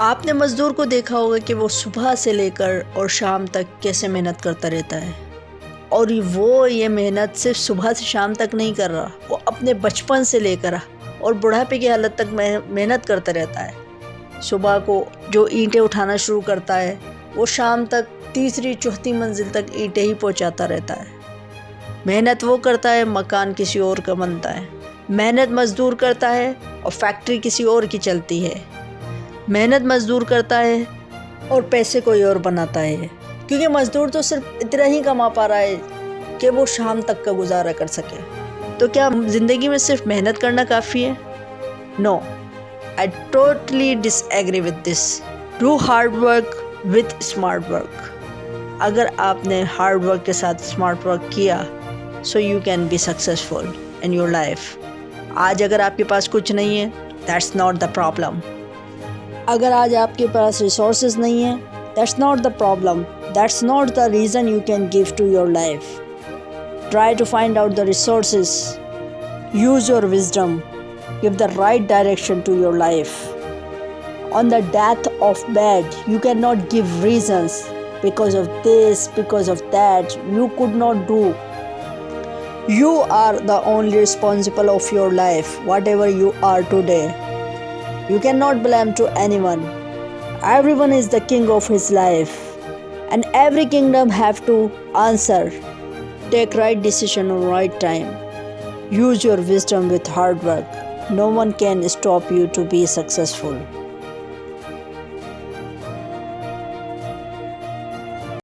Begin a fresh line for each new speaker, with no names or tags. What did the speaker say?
आपने मज़दूर को देखा होगा कि वो सुबह से लेकर और शाम तक कैसे मेहनत करता रहता है, और वो ये मेहनत सिर्फ सुबह से शाम तक नहीं कर रहा, वो अपने बचपन से लेकर और बुढ़ापे की हालत तक मेहनत करता रहता है। सुबह को जो ईंटें उठाना शुरू करता है वो शाम तक तीसरी चौथी मंजिल तक ईंटें ही पहुंचाता रहता है। मेहनत वो करता है, मकान किसी और का बनता है। मेहनत मज़दूर करता है और फैक्ट्री किसी और की चलती है। मेहनत मज़दूर करता है और पैसे कोई और बनाता है, क्योंकि मज़दूर तो सिर्फ इतना ही कमा पा रहा है कि वो शाम तक का गुजारा कर सके। तो क्या ज़िंदगी में सिर्फ मेहनत करना काफ़ी है? No, I totally disagree with this. Do hard work with smart work. अगर आपने हार्ड वर्क के साथ स्मार्ट वर्क किया, so you can be successful in your life. आज अगर आपके पास कुछ नहीं है, दैट्स नॉट द प्रॉब्लम। अगर आज आपके पास रिसोर्सेज नहीं है, that's not the problem, that's not the reason you can give to your life. Try to find out the resources, use your wisdom, give the right direction to your life. On the death of bed, you cannot give reasons because of this, because of that. You could not do. You are the only responsible of your life, whatever you are today. You cannot blame to anyone. Everyone is the king of his life, and every kingdom have to answer. Take right decision on right time. Use your wisdom with hard work. No one can stop you to be successful.